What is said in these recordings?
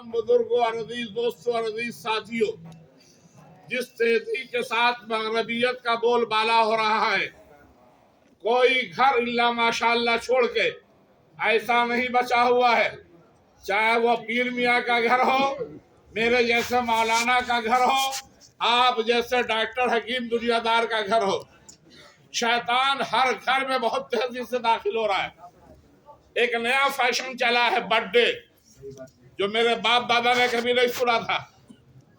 तमाम बुजुर्गों और अजीज दोस्तों और अजीज साथियों, जिस तेजी के साथ मगरबियत का बोलबाला हो रहा है, कोई घर इल्ला माशाअल्लाह छोड़ के ऐसा नहीं बचा हुआ है। चाहे वो पीर मियाँ का घर हो, मेरे जैसे मौलाना का घर हो, आप जैसे डॉक्टर हकीम दुनियादार का घर हो, शैतान हर घर में बहुत तेजी से दाखिल हो रहा है। एक नया फैशन चला है बर्थडे, जो मेरे बाप दादा ने कभी नहीं सुना था।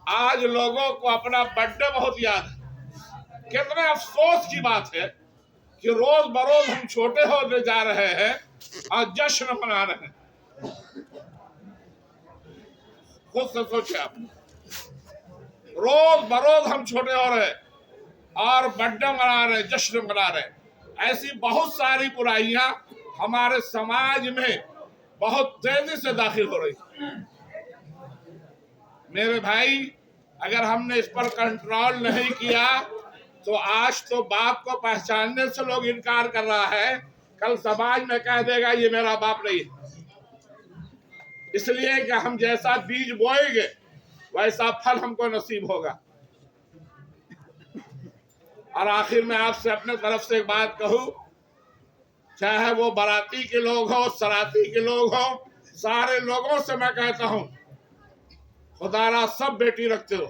आज लोगों को अपना बर्थडे बहुत याद है। कितने अफसोस की बात है कि रोज बरोज हम छोटे होते जा रहे हैं और जश्न मना रहे हैं। खुद से सोचे आप, रोज बरोज हम छोटे हो रहे और बर्थडे मना रहे, जश्न मना रहे। ऐसी बहुत सारी बुराइयां हमारे समाज में बहुत तेजी से दाखिल हो रही। मेरे भाई, अगर हमने इस पर कंट्रोल नहीं किया तो आज तो बाप को पहचानने से लोग इनकार कर रहा है, कल समाज में कह देगा ये मेरा बाप नहीं है। इसलिए कि हम जैसा बीज बोएंगे वैसा फल हमको नसीब होगा। और आखिर में आपसे अपने तरफ से एक बात कहूं, चाहे वो बाराती के लोग हो, सराती के लोग हो, सारे लोगों से मैं कहता हूं, खुदारा सब बेटी रखते हो,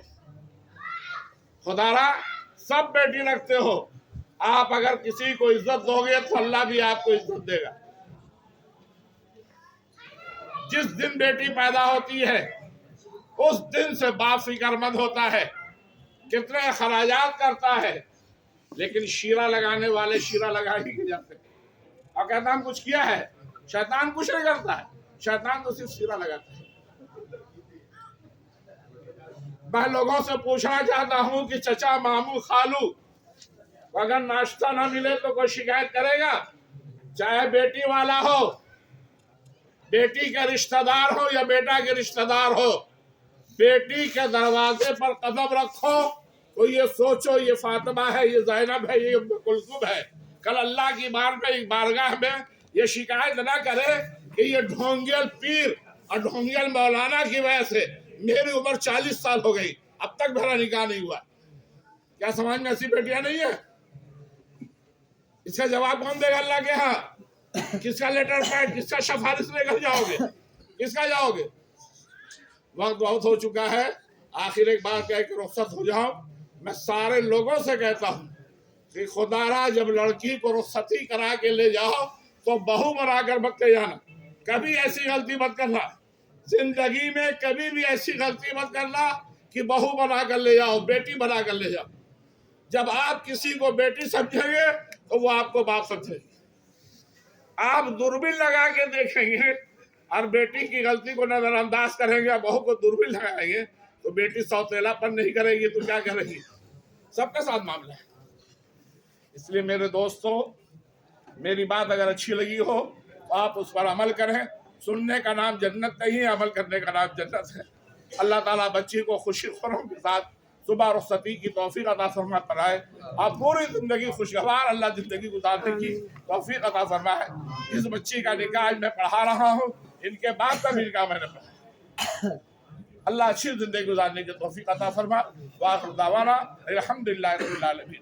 खुदारा सब बेटी रखते हो। आप अगर किसी को इज्जत दोगे तो अल्लाह भी आपको इज्जत देगा। जिस दिन बेटी पैदा होती है उस दिन से बाप फिक्रमंद होता है, कितने खराजात करता है, लेकिन शीरा लगाने वाले शीरा लगा ही नहीं जाते और कहता हम कुछ किया है। शैतान कुछ नहीं करता है, शैतान तो सिर्फ शीरा लगाता है। मैं लोगों से पूछना चाहता हूं कि चचा, मामू, खालू, अगर नाश्ता ना मिले तो कोई शिकायत करेगा? चाहे बेटी वाला हो, बेटी के रिश्तेदार हो या बेटा के रिश्तेदार हो, बेटी के दरवाजे पर कदम रखो तो ये सोचो ये फातिमा है, ये ज़ैनब है, ये कुलसुम है। कल अल्लाह की बारगाह में ये शिकायत ना करे कि ये ढोंगियल पीर और ढोंगियल मौलाना की वजह से मेरी उम्र 40 साल हो गई, अब तक मेरा निकाह नहीं हुआ। क्या समाज में ऐसी बेटियां नहीं है? इसका जवाब कौन देगा अल्लाह के यहाँ? किसका लेटर पैड, किसका सिफारिश लेकर जाओगे, किसका जाओगे? वक्त बहुत हो चुका है। आखिर एक बात कह के रुखसत हो जाऊं, मैं सारे लोगों से कहता हूं कि खुदारा जब लड़की को रुखसती करा के ले जाओ तो बहू बनाकर मत ले जाना। कभी ऐसी गलती मत करना, जिंदगी में कभी भी ऐसी गलती मत करना कि बहू बना कर ले जाओ, बेटी बना कर ले जाओ। जब आप किसी को बेटी समझेंगे तो वो आपको बाप समझेगी। आप दूरबीन लगा के देखेंगे और बेटी की गलती को नजरअंदाज करेंगे, बहू को दूरबीन लगाएंगे तो बेटी सौतेलापन नहीं करेगी तो क्या करेगी? सबके साथ मामला है। इसलिए मेरे दोस्तों, मेरी बात अगर अच्छी लगी हो तो आप उस पर अमल करें। सुनने का नाम जन्नत नहीं है, अमल करने का नाम जन्नत है। अल्लाह ताला बच्ची को खुशी खुरों के साथ सुबह रुखसती की तौफीक अता फरमा कराए और पूरी जिंदगी खुशगवार अल्लाह जिंदगी गुजारने की तौफीक अता फरमाए। इस बच्ची का निकाह मैं पढ़ा रहा हूँ, इनके बाद का भी निकाह मैंने पढ़ा। अल्लाह अच्छी जिंदगी गुजारने की तौफीक अता फरमा। वाखिर दावाना अल्हम्दुलिल्लाहि रब्बिल आलमीन।